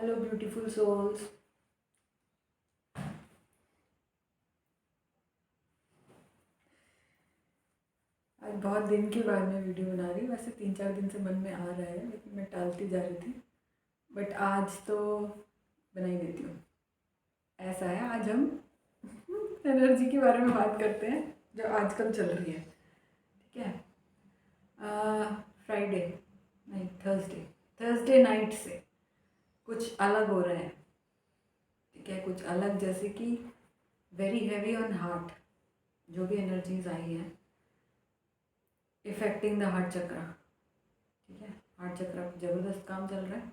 Hello beautiful souls. आज बहुत दिन के बाद मैं वीडियो बना रही हूँ। वैसे 3-4 दिन से मन में आ रहा है लेकिन मैं टालती जा रही थी, बट आज तो बना ही देती हूँ। ऐसा है, आज हम एनर्जी के बारे में बात करते हैं जो आजकल चल रही है। ठीक है। फ्राइडे नहीं, थर्सडे थर्सडे नाइट से कुछ अलग हो रहा है। ठीक है, कुछ अलग, जैसे कि वेरी हैवी ऑन हार्ट। जो भी एनर्जीज आई हैं इफेक्टिंग द हार्ट चक्रा। ठीक है, हार्ट चक्र पे ज़बरदस्त काम चल रहा है।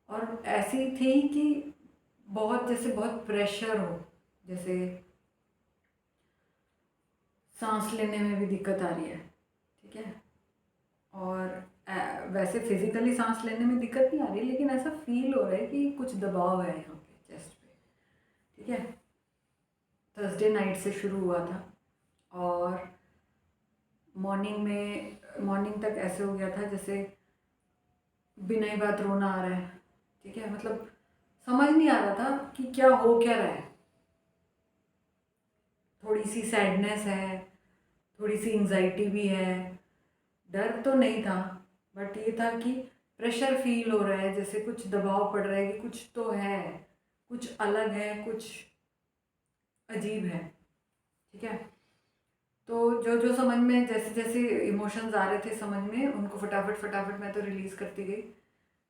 और ऐसी थी कि बहुत, जैसे बहुत प्रेशर हो, जैसे सांस लेने में भी दिक्कत आ रही है। ठीक है। और वैसे फिजिकली सांस लेने में दिक्कत नहीं आ रही, लेकिन ऐसा फील हो रहा है कि कुछ दबाव है यहाँ पे चेस्ट पे। ठीक है। थर्सडे नाइट से शुरू हुआ था और मॉर्निंग तक ऐसे हो गया था जैसे बिना ही बात रोना आ रहा है। ठीक है, मतलब समझ नहीं आ रहा था कि क्या हो क्या रहा है। थोड़ी सी सैडनेस है, थोड़ी सी एंजाइटी भी है। डर तो नहीं था, बट ये था कि प्रेशर फील हो रहा है, जैसे कुछ दबाव पड़ रहा है कि कुछ तो है, कुछ अलग है, कुछ अजीब है। ठीक है। तो जो जो समझ में, जैसे जैसे इमोशंस आ रहे थे समझ में, उनको फटाफट फटाफट मैं तो रिलीज़ करती गई।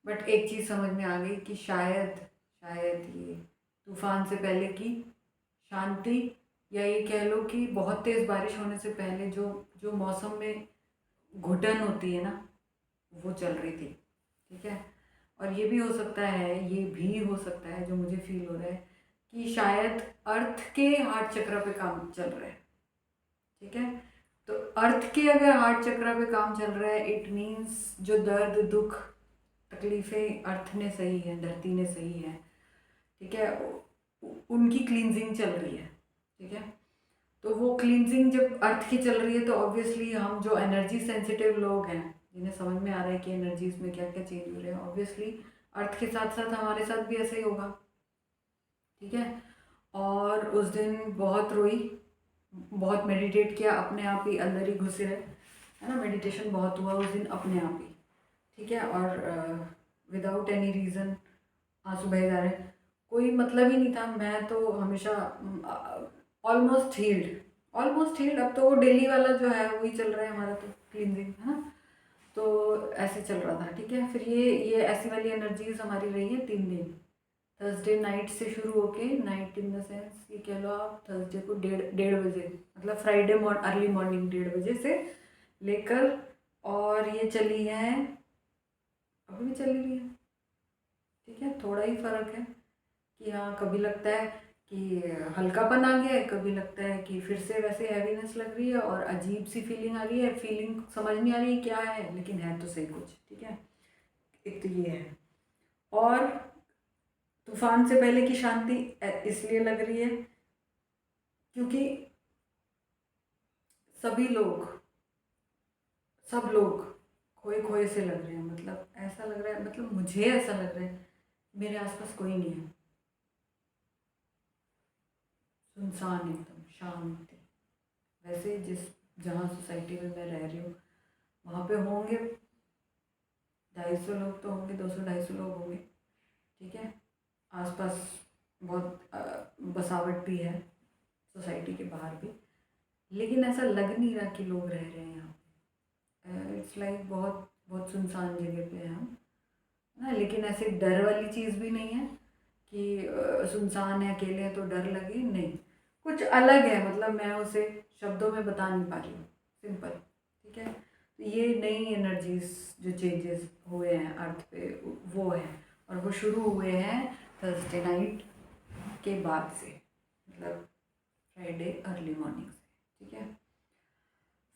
बट एक चीज़ समझ में आ गई कि शायद शायद ये तूफान से पहले की शांति, या ये कह लो कि बहुत तेज़ बारिश होने से पहले जो जो मौसम में घुटन होती है ना, वो चल रही थी। ठीक है। और ये भी हो सकता है, ये भी हो सकता है, जो मुझे फील हो रहा है कि शायद अर्थ के हार्ट चक्र पे काम चल रहा है। ठीक है। तो अर्थ के अगर हार्ट चक्र पे काम चल रहा है, इट मीन्स जो दर्द, दुख, तकलीफ़ें अर्थ ने सही है, धरती ने सही है। ठीक है। उनकी क्लींजिंग चल रही है। ठीक है। तो वो क्लींजिंग जब अर्थ की चल रही है तो ऑब्वियसली हम जो एनर्जी सेंसिटिव लोग हैं, जिन्हें समझ में आ रहा है कि एनर्जीज में क्या क्या चेंज हो रहे हैं, ऑब्वियसली अर्थ के साथ साथ हमारे साथ भी ऐसा ही होगा। ठीक है। और उस दिन बहुत रोई, बहुत मेडिटेट किया, अपने आप ही अंदर ही घुसे रहे, है ना। मेडिटेशन बहुत हुआ उस दिन अपने आप ही। ठीक है। और विदाउट एनी रीज़न आंसू बहे जा रहे हैं, कोई मतलब ही नहीं था। मैं तो हमेशा ऑलमोस्ट हील्ड, ऑलमोस्ट हील्ड। अब तो वो डेली वाला जो है वही चल रहा है हमारा, तो क्लींजिंग, है ना। तो ऐसे चल रहा था। ठीक है। फिर ये ऐसी वाली एनर्जीज हमारी रही है 3 दिन। थर्सडे नाइट से शुरू होके, नाइट इन द सेंस ये कह लो आप, थर्सडे को 1:30 बजे, मतलब फ्राइडे अर्ली मॉर्निंग 1:30 बजे से लेकर, और ये चली है, अभी भी चली रही है। ठीक है। थोड़ा ही फ़र्क है कि हाँ, कभी लगता है कि हल्कापन आ गया है, कभी लगता है कि फिर से वैसे हैवीनेस लग रही है और अजीब सी फीलिंग आ रही है। फीलिंग समझ नहीं आ रही है क्या है, लेकिन है तो सही कुछ। ठीक है। एक तो ये है। और तूफान से पहले की शांति इसलिए लग रही है क्योंकि सभी लोग, सब लोग खोए खोए से लग रहे हैं। मतलब ऐसा लग रहा है, मतलब मुझे ऐसा लग रहा है मेरे आसपास कोई नहीं है, सुनसान, एकदम शांति। वैसे जिस जहाँ सोसाइटी में मैं रह रही हूँ वहाँ पे होंगे 250 लोग, तो होंगे 200-250 लोग होंगे। ठीक है। आसपास बहुत बसावट भी है सोसाइटी के बाहर भी, लेकिन ऐसा लग नहीं रहा कि लोग रह रहे हैं यहाँ पे। इट्स लाइक बहुत बहुत सुनसान जगह पे हैं हम, है ना। लेकिन ऐसे डर वाली चीज़ भी नहीं है कि सुनसान है, अकेले हैं तो डर लगे, नहीं। कुछ अलग है, मतलब मैं उसे शब्दों में बता नहीं पा रही हूँ, सिंपल। ठीक है। तो ये नई एनर्जीज जो चेंजेस हुए हैं अर्थ पे, वो है। और वो शुरू हुए हैं थर्सडे नाइट के बाद से, मतलब फ्राइडे अर्ली मॉर्निंग से। ठीक है।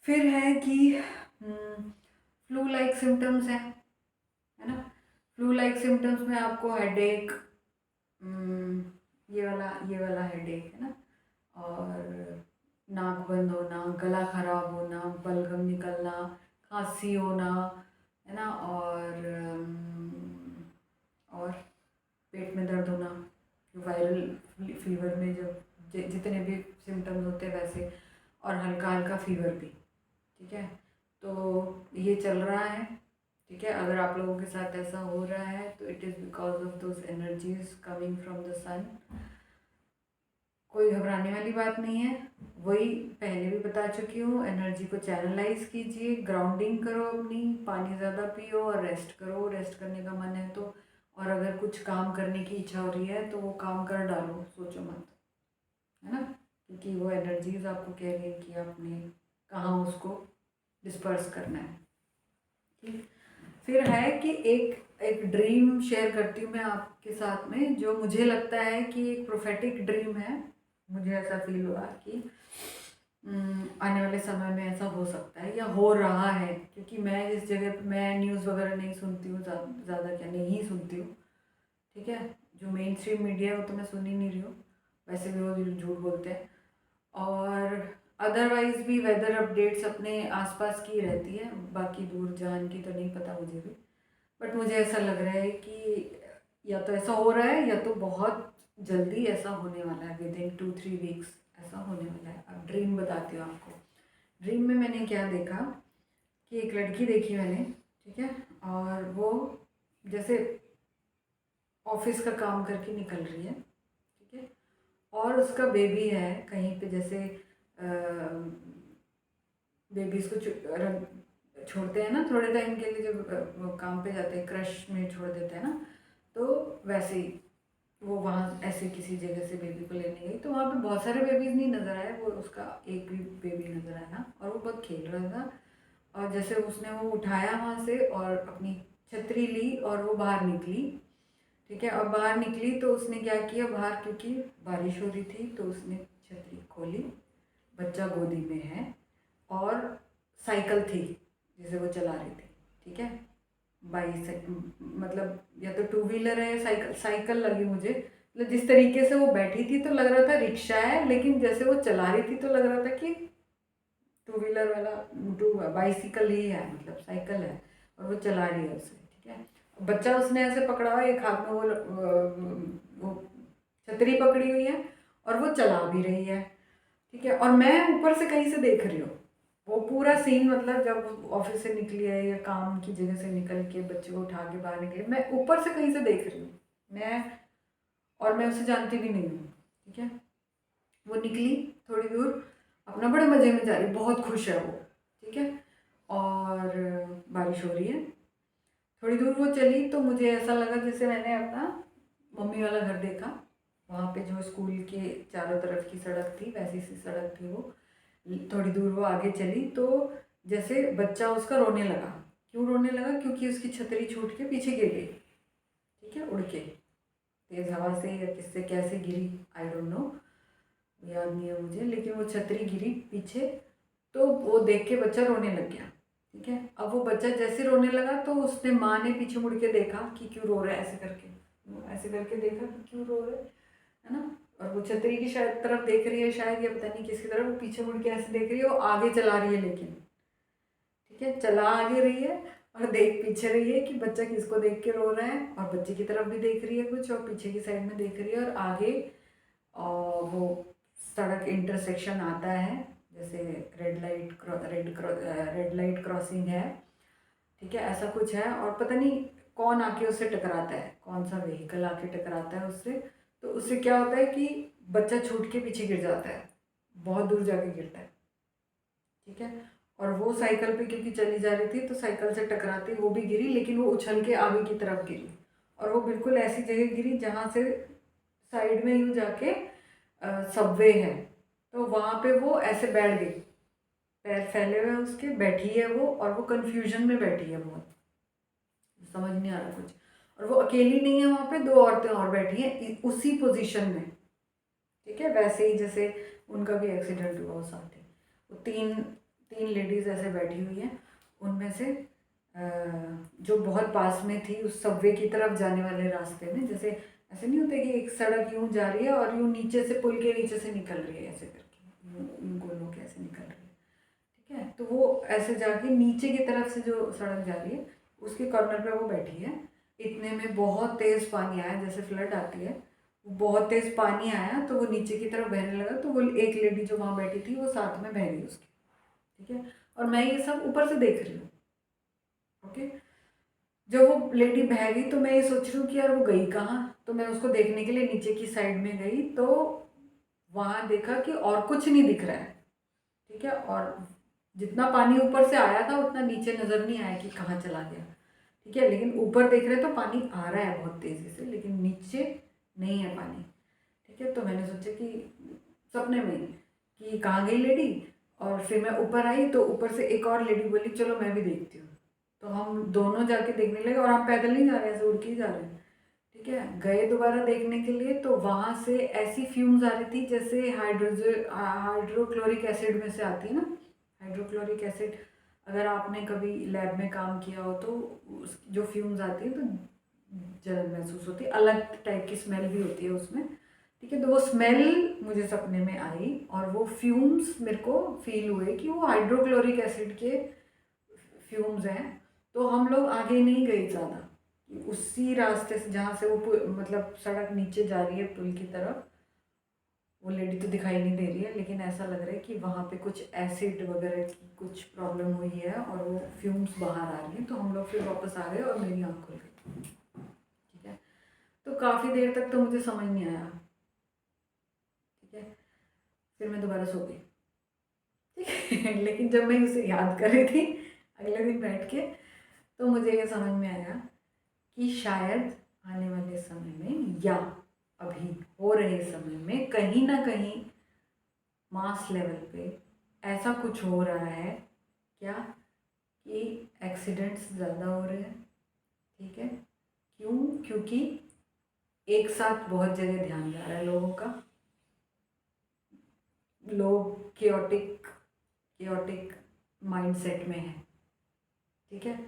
फिर है कि फ्लू लाइक सिम्टम्स हैं, है ना। फ्लू लाइक सिम्टम्स में आपको हेडेक, ये वाला हेडेक, है ना। और नाक बंद होना, गला खराब होना, बलगम निकलना, खांसी होना, है ना। और फीवर में जब जितने भी सिम्टम्स होते हैं वैसे, और हल्का हल्का फीवर भी। ठीक है, तो ये चल रहा है। ठीक है, अगर आप लोगों के साथ ऐसा हो रहा है तो it is because of those energies coming from the sun. कोई घबराने वाली बात नहीं है, वही पहले भी बता चुकी हूँ। एनर्जी को चैनलाइज कीजिए, ग्राउंडिंग करो अपनी, पानी ज़्यादा पियो और रेस्ट करो। रेस्ट करने का मन है तो, और अगर कुछ काम करने की इच्छा हो रही है तो वो काम कर डालो, सोचो मत, है ना, क्योंकि वो एनर्जीज आपको कह रही है कि आपने कहाँ उसको डिस्पर्स करना है। ठीक, फिर है कि एक ड्रीम शेयर करती हूँ मैं आपके साथ में, जो मुझे लगता है कि एक प्रोफेटिक ड्रीम है। मुझे ऐसा फील हुआ कि आने वाले समय में ऐसा हो सकता है या हो रहा है, क्योंकि मैं जिस जगह पे, मैं न्यूज़ वगैरह नहीं सुनती हूँ, ज़्यादा क्या नहीं ही सुनती हूँ। ठीक है, जो मेन स्ट्रीम मीडिया है वो तो मैं सुन ही नहीं रही हूँ, वैसे भी वो झूठ बोलते हैं। और अदरवाइज़ भी वेदर अपडेट्स अपने आसपास की रहती है, बाकी दूर जहान की तो नहीं पता मुझे भी। बट मुझे ऐसा लग रहा है कि या तो ऐसा हो रहा है या तो बहुत जल्दी ऐसा होने वाला है, विद इन 2-3 वीक्स ऐसा होने वाला है। अब ड्रीम बताती हूँ आपको। ड्रीम में मैंने क्या देखा कि एक लड़की देखी मैंने, ठीक है, और वो जैसे ऑफिस का काम करके निकल रही है, ठीक है, और उसका बेबी है कहीं पे, जैसे बेबीज़ को छोड़ते हैं ना थोड़े टाइम के लिए, जब काम पे जाते हैं, क्रश में छोड़ देते हैं ना, तो वैसे ही वो वहाँ ऐसे किसी जगह से बेबी को लेने गई, तो वहाँ पे बहुत सारे बेबीज़ नहीं नज़र आए, वो उसका एक भी बेबी नज़र आया, और वो बहुत खेल रहा था। और जैसे उसने वो उठाया वहाँ से और अपनी छतरी ली और वो बाहर निकली। ठीक है, और बाहर निकली तो उसने क्या किया, बाहर क्योंकि बारिश हो रही थी तो उसने छतरी खोली, बच्चा गोदी में है, और साइकिल थी जिसे वो चला रही थी। ठीक है, मतलब या तो टू व्हीलर है, साइकिल साइकिल लगी मुझे, मतलब जिस तरीके से वो बैठी थी तो लग रहा था रिक्शा है, लेकिन जैसे वो चला रही थी तो लग रहा था कि टू व्हीलर वाला, बाइसिकल ही है, मतलब साइकिल है, और वो चला रही है उसे। ठीक है, बच्चा उसने ऐसे पकड़ा हुआ, एक हाथ में वो छतरी पकड़ी हुई है और वो चला भी रही है। ठीक है, और मैं ऊपर से कहीं से देख रही हूँ वो पूरा सीन, मतलब जब ऑफिस से निकली है या काम की जगह से निकल के बच्चे को उठा के बाहर निकली, मैं ऊपर से कहीं से देख रही हूँ मैं, और मैं उसे जानती भी नहीं हूँ। ठीक है, वो निकली थोड़ी दूर, अपना बड़े मज़े में जा रही, बहुत खुश है वो। ठीक है, और बारिश हो रही है, थोड़ी दूर वो चली तो मुझे ऐसा लगा जैसे मैंने अपना मम्मी वाला घर देखा, वहाँ पे जो स्कूल के चारों तरफ की सड़क थी वैसी सी सड़क थी वो। थोड़ी दूर वो आगे चली तो जैसे बच्चा उसका रोने लगा। क्यों रोने लगा? क्योंकि उसकी छतरी छूट के पीछे गिर गई। ठीक है, उड़ के तेज़ हवा से या किससे कैसे गिरी, आई डोंट नो, याद नहीं है मुझे, लेकिन वो छतरी गिरी पीछे, तो वो देख के बच्चा रोने लग गया। ठीक है, अब वो बच्चा जैसे रोने लगा तो उसने माँ ने पीछे मुड़ के देखा कि क्यों रो रहा है, ऐसे करके देखा कि क्यों रो रहा है ना, और वो छतरी की शायद तरफ देख रही है, शायद, या पता नहीं किसकी तरफ, वो पीछे मुड़ के ऐसे देख रही है, वो आगे चला रही है लेकिन। ठीक है, चला आगे रही है और देख पीछे रही है कि बच्चा किसको देख के रो रहा है, और बच्चे की तरफ भी देख रही है कुछ, और पीछे की साइड में देख रही है, और आगे वो सड़क इंटरसेक्शन आता है, जैसे रेड लाइट क्रॉसिंग है। ठीक है, ऐसा कुछ है, और पता नहीं कौन आके उससे टकराता है, कौन सा व्हीकल आके टकराता है उससे, तो उससे क्या होता है कि बच्चा छूट के पीछे गिर जाता है, बहुत दूर जाके गिरता है। ठीक है, और वो साइकिल पे क्योंकि चली जा रही थी तो साइकिल से टकराती वो भी गिरी, लेकिन वो उछल के आगे की तरफ गिरी, और वो बिल्कुल ऐसी जगह गिरी जहाँ से साइड में यूँ जाके सबवे है, तो वहाँ पे वो ऐसे बैठ गई, पैर फैले हुए उसके, बैठी है वो, और वो कन्फ्यूजन में बैठी है बहुत, समझ नहीं आ रहा कुछ, और वो अकेली नहीं है वहाँ पे, दो औरतें और बैठी हैं उसी पोजीशन में। ठीक है, वैसे ही जैसे उनका भी एक्सीडेंट हुआ वो साथ ही, वो तीन तीन लेडीज़ ऐसे बैठी हुई हैं, उनमें से जो बहुत पास में थी उस सबवे की तरफ जाने वाले रास्ते में, जैसे ऐसे नहीं होते कि एक सड़क यूँ जा रही है और यूँ नीचे से, पुल के नीचे से निकल रही है ऐसे करके, यूँ गोलों के ऐसे निकल रही है। ठीक है, तो वो ऐसे जाके नीचे की तरफ से जो सड़क जा रही है उसके कॉर्नर पे वो बैठी है, इतने में बहुत तेज़ पानी आया, जैसे फ्लड आती है वो बहुत तेज़ पानी आया तो वो नीचे की तरफ बहने लगा, तो वो एक लेडी जो वहाँ बैठी थी वो साथ में बह गई उसकी, ठीक है। और मैं ये सब ऊपर से देख रही हूँ, ओके। जब वो लेडी बह गई तो मैं ये सोच रही हूँ कि यार वो गई कहाँ, तो मैं उसको देखने के लिए नीचे की साइड में गई, तो वहाँ देखा कि और कुछ नहीं दिख रहा है, ठीक है। और जितना पानी ऊपर से आया था उतना नीचे नज़र नहीं आया कि कहाँ चला गया, ठीक है। लेकिन ऊपर देख रहे तो पानी आ रहा है बहुत तेज़ी से, लेकिन नीचे नहीं है पानी, ठीक है। तो मैंने सोचा कि सपने में ही कि कहाँ गई लेडी, और फिर मैं ऊपर आई तो ऊपर से एक और लेडी बोली चलो मैं भी देखती हूँ। तो हम दोनों जाके देखने लगे, और हम पैदल नहीं जा रहे हैं, ऐसे उड़ के ही जा रहे हैं, ठीक है। गए दोबारा देखने के लिए तो वहाँ से ऐसी फ्यूम्स आ रही थी जैसे हाइड्रोक्लोरिक एसिड में से आती है ना, हाइड्रोक्लोरिक एसिड। अगर आपने कभी लैब में काम किया हो तो उस जो फ्यूम्स आती है तो जलन महसूस होती है, अलग टाइप की स्मेल भी होती है उसमें, ठीक है। तो वो स्मेल मुझे सपने में आई, और वो फ्यूम्स मेरे को फील हुए कि वो हाइड्रोक्लोरिक एसिड के फ्यूम्स हैं। तो हम लोग आगे नहीं गए ज़्यादा, उसी रास्ते से जहाँ से वो मतलब सड़क नीचे जा रही है पुल की तरफ, वो लेडी तो दिखाई नहीं दे रही है, लेकिन ऐसा लग रहा है कि वहाँ पे कुछ एसिड वगैरह की कुछ प्रॉब्लम हुई है और वो फ्यूम्स बाहर आ रही हैं। तो हम लोग फिर वापस आ गए और मेरी आँख खुल गई, ठीक है। तो काफ़ी देर तक तो मुझे समझ नहीं आया, ठीक है। फिर मैं दोबारा सो गई, ठीक है। लेकिन जब मैं उसे याद कर रही थी अगले दिन बैठ के, तो मुझे ये समझ में आया कि शायद आने वाले समय में या अभी हो रहे समय में कहीं ना कहीं मास लेवल पे ऐसा कुछ हो रहा है क्या, कि एक्सीडेंट्स ज़्यादा हो रहे हैं, ठीक है। क्यों? क्योंकि एक साथ बहुत जगह ध्यान जा रहा है लोगों का, लोग केओटिक केओटिक माइंडसेट में है, ठीक है।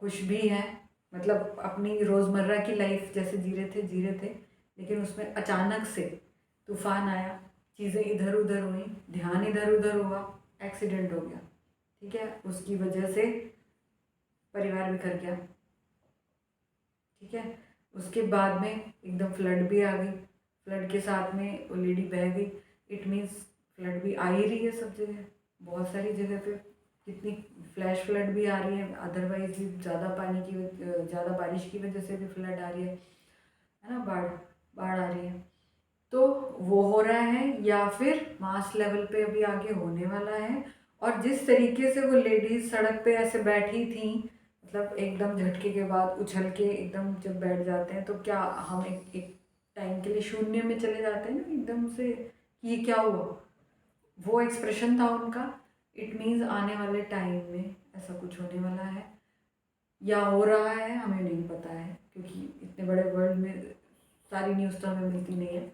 खुश भी हैं, मतलब अपनी रोज़मर्रा की लाइफ जैसे जी रहे थे, लेकिन उसमें अचानक से तूफान आया, चीज़ें इधर उधर हुई, ध्यान इधर उधर हुआ, एक्सीडेंट हो गया, ठीक है। उसकी वजह से परिवार बिखर गया, ठीक है। उसके बाद में एकदम फ्लड भी आ गई, फ्लड के साथ में वो लेडी बह गई। इट मीन्स फ्लड भी आ ही रही है सब जगह, बहुत सारी जगह पे कितनी फ्लैश फ्लड भी आ रही है, अदरवाइज भी ज़्यादा पानी की ज़्यादा बारिश की वजह से भी फ्लड आ रही है ना, बाढ़ बाढ़ आ रही है। तो वो हो रहा है, या फिर मास लेवल पे अभी आगे होने वाला है। और जिस तरीके से वो लेडीज सड़क पे ऐसे बैठी थी, मतलब एकदम झटके के बाद उछल के एकदम जब बैठ जाते हैं तो क्या हम एक टाइम के लिए शून्य में चले जाते हैं ना एकदम से, कि ये क्या हुआ, वो एक्सप्रेशन था उनका। इट मीन्स आने वाले टाइम में ऐसा कुछ होने वाला है, या हो रहा है, हमें नहीं पता है, क्योंकि इतने बड़े वर्ल्ड में सारी न्यूज़ तो हमें मिलती नहीं है,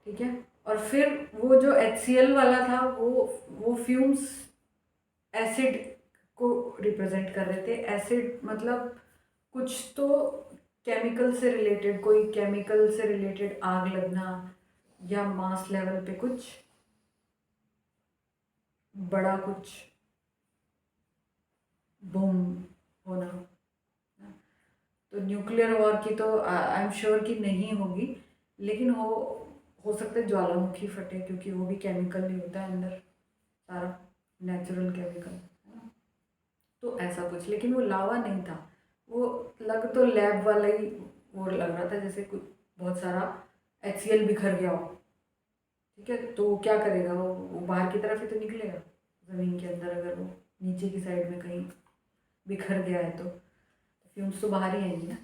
ठीक है। और फिर वो जो HCl वाला था, वो फ्यूम्स एसिड को रिप्रेजेंट कर रहे थे। एसिड मतलब कुछ तो केमिकल से रिलेटेड, कोई केमिकल से रिलेटेड आग लगना, या मास लेवल पे कुछ बड़ा कुछ बूम होना। तो न्यूक्लियर वॉर की तो आई एम श्योर कि नहीं होगी, लेकिन हो सकता है ज्वालामुखी फटे, क्योंकि वो भी केमिकल ही होता है अंदर, सारा नेचुरल केमिकल, है ना। तो ऐसा कुछ, लेकिन वो लावा नहीं था, वो लग तो लैब वाला ही वो लग रहा था, जैसे कुछ बहुत सारा HCl बिखर गया हो, ठीक है। तो वो क्या करेगा, वो बाहर की तरफ ही तो निकलेगा ज़मीन के अंदर, अगर वो नीचे की साइड में कहीं बिखर गया है तो फ्यूम्स तो बाहर ही आएंगी ना।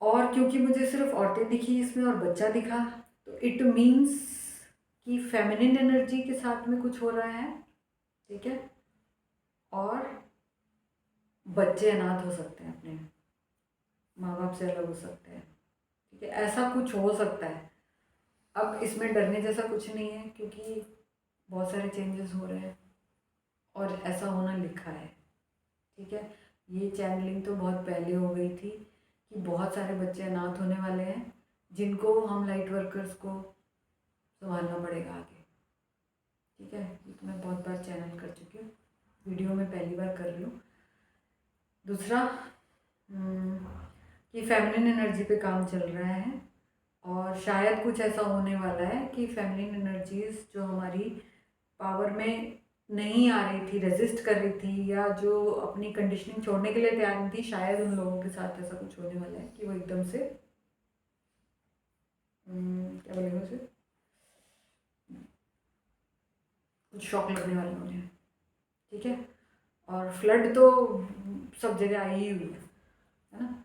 और क्योंकि मुझे सिर्फ औरतें दिखी इसमें और बच्चा दिखा, तो इट मीन्स कि फेमिनिन एनर्जी के साथ में कुछ हो रहा है, ठीक है। और बच्चे अनाथ हो सकते हैं, अपने माँ बाप से अलग हो सकते हैं, ठीक है। ऐसा कुछ हो सकता है। अब इसमें डरने जैसा कुछ नहीं है, क्योंकि बहुत सारे चेंजेस हो रहे हैं और ऐसा होना लिखा है, ठीक है। ये चैनलिंग तो बहुत पहले हो गई थी कि बहुत सारे बच्चे अनाथ होने वाले हैं, जिनको हम लाइट वर्कर्स को संभालना पड़ेगा आगे, ठीक है। ये तो मैं बहुत बार चैनल कर चुकी हूँ, वीडियो में पहली बार कर रही हूँ। दूसरा कि फेमिनिन एनर्जी पे काम चल रहा है, और शायद कुछ ऐसा होने वाला है कि फेमिनिन एनर्जीज जो हमारी पावर में नहीं आ रही थी, रेजिस्ट कर रही थी, या जो अपनी कंडीशनिंग छोड़ने के लिए तैयार नहीं थी, शायद उन लोगों के साथ ऐसा कुछ होने वाला है कि वो एकदम से क्या बोलेंगे उसे, कुछ शॉक लगने वाले होने हैं। ठीक है। और फ्लड तो सब जगह आई ही हुई है ना।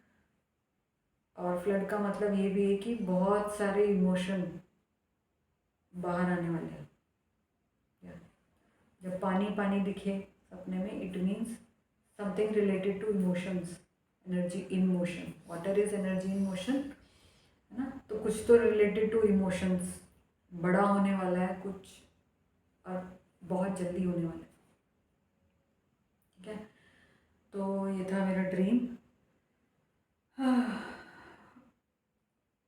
और फ्लड का मतलब ये भी है कि बहुत सारे इमोशन बाहर आने वाले हैं। जब पानी पानी दिखे सपने में, it means something related to emotions, energy in motion. Water is energy in motion, है ना। तो कुछ तो रिलेटेड टू इमोशंस बड़ा होने वाला है कुछ, और बहुत जल्दी होने वाला है। ठीक है। तो ये था मेरा ड्रीम।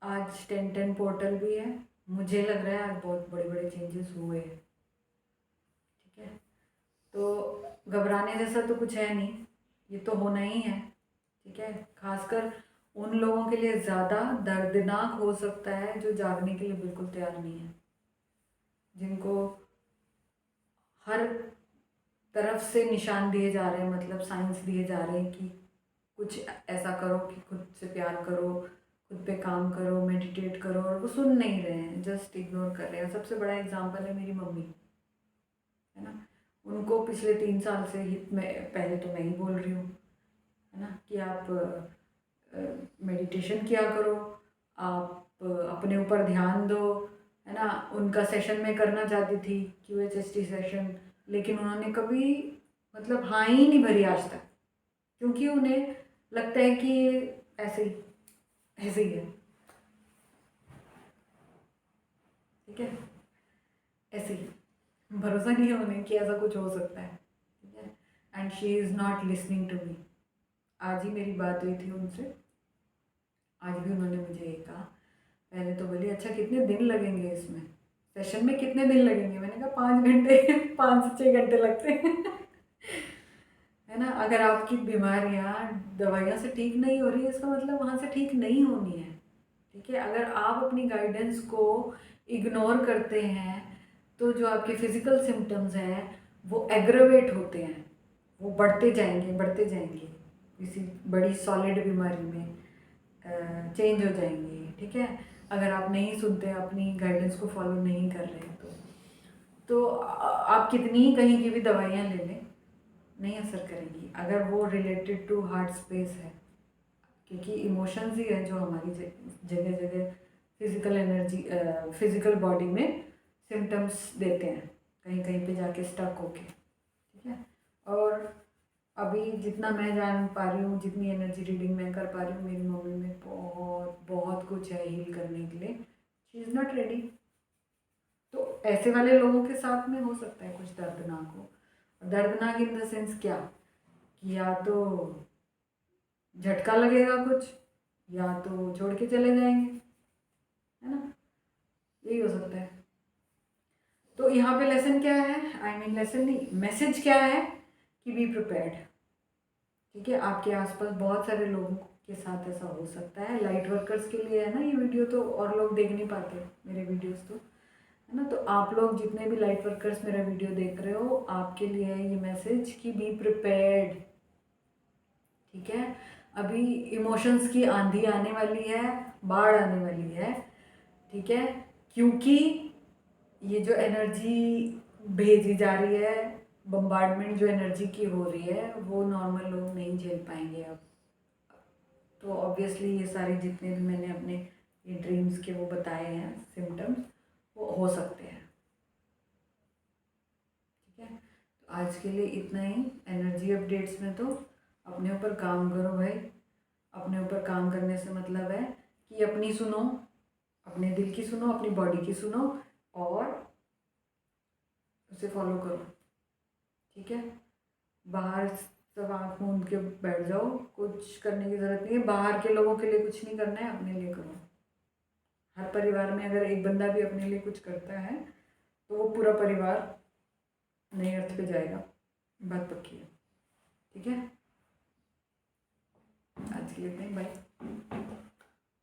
आज 10-10 पोर्टल भी है। मुझे लग रहा है आज बहुत बड़े बड़े चेंजेस हुए हैं। ठीक है। तो घबराने जैसा तो कुछ है नहीं, ये तो होना ही है। ठीक है। खासकर उन लोगों के लिए ज़्यादा दर्दनाक हो सकता है जो जागने के लिए बिल्कुल तैयार नहीं है, जिनको हर तरफ से निशान दिए जा रहे हैं, मतलब साइंस दिए जा रहे हैं कि कुछ ऐसा करो कि खुद से प्यार करो, खुद पे काम करो, मेडिटेट करो, और वो सुन नहीं रहे हैं, जस्ट इग्नोर कर रहे हैं। सबसे बड़ा एग्जांपल है मेरी मम्मी, है ना। उनको पिछले 3 साल से ही, मैं पहले तो मैं ही बोल रही हूँ, है ना, कि आप मेडिटेशन किया करो, आप अपने ऊपर ध्यान दो, है ना। उनका सेशन में करना चाहती थी, QHST सेशन, लेकिन उन्होंने कभी मतलब हाँ ही नहीं भरी आज तक, क्योंकि उन्हें लगता है कि ऐसे ही ऐसे ही है। ठीक है। ऐसे ही भरोसा नहीं है उन्हें कि ऐसा कुछ हो सकता है। ठीक है। And she is not listening to me. आज ही मेरी बात हुई थी उनसे, आज भी उन्होंने मुझे ये कहा। पहले तो बोली अच्छा कितने दिन लगेंगे इसमें, सेशन में कितने दिन लगेंगे। मैंने कहा 5 घंटे 5 से 6 घंटे लगते हैं। है ना। अगर आपकी बीमारियाँ दवाइयों से ठीक नहीं हो रही है, इसका मतलब वहाँ से ठीक नहीं होनी है। ठीक है। अगर आप अपनी गाइडेंस को इग्नोर करते हैं तो जो आपके फिजिकल सिम्टम्स हैं वो एग्रवेट होते हैं, वो बढ़ते जाएंगे बढ़ते जाएंगे, किसी बड़ी सॉलिड बीमारी में चेंज हो जाएंगे। ठीक है। अगर आप नहीं सुनते, अपनी गाइडेंस को फॉलो नहीं कर रहे हैं तो आप कितनी ही कहीं की भी दवाइयाँ ले लें, नहीं असर करेगी अगर वो रिलेटेड टू हार्ट स्पेस है, क्योंकि इमोशंस ही है जो हमारी जगह जगह फिजिकल एनर्जी, फिजिकल बॉडी में सिम्टम्स देते हैं, कहीं कहीं पे जाके स्टक होके। ठीक है। और अभी जितना मैं जान पा रही हूँ, जितनी एनर्जी रीडिंग मैं कर पा रही हूँ, मेरी मम्मी में बहुत बहुत कुछ है हील करने के लिए। She is not ready. तो ऐसे वाले लोगों के साथ में हो सकता है कुछ दर्दनाक हो। दर्दनाक इन द सेंस क्या, कि या तो झटका लगेगा कुछ, या तो छोड़ के चले जाएंगे, है ना। यही हो सकता है। तो यहाँ पे लेसन क्या है, आई मीन लेसन नहीं, मैसेज क्या है कि बी प्रिपेयर्ड। ठीक है। आपके आसपास बहुत सारे लोगों के साथ ऐसा हो सकता है। लाइट वर्कर्स के लिए है ना ये वीडियो, तो और लोग देख नहीं पाते मेरे वीडियोस तो, है ना। तो आप लोग जितने भी लाइट वर्कर्स मेरा वीडियो देख रहे हो, आपके लिए है ये मैसेज कि बी प्रिपेयर्ड। ठीक है। अभी इमोशंस की आंधी आने वाली है, बाढ़ आने वाली है। ठीक है। क्योंकि ये जो एनर्जी भेजी जा रही है, बम्बार्डमेंट जो एनर्जी की हो रही है, वो नॉर्मल लोग नहीं झेल पाएंगे अब। तो ऑब्वियसली ये सारे जितने भी मैंने अपने ये ड्रीम्स के वो बताए हैं सिम्टम्स, वो हो सकते हैं। ठीक है। तो आज के लिए इतना ही एनर्जी अपडेट्स में। तो अपने ऊपर काम करो भाई। अपने ऊपर काम करने से मतलब है कि अपनी सुनो, अपने दिल की सुनो, अपनी बॉडी की सुनो, और उसे फॉलो करो। ठीक है। बाहर सब आँख मूंद के बैठ जाओ, कुछ करने की ज़रूरत नहीं है। बाहर के लोगों के लिए कुछ नहीं करना है, अपने लिए करो। हर परिवार में अगर एक बंदा भी अपने लिए कुछ करता है तो वो पूरा परिवार नए अर्थ पे जाएगा, बात पक्की है। ठीक है। आज के लिए इतना ही, बाय।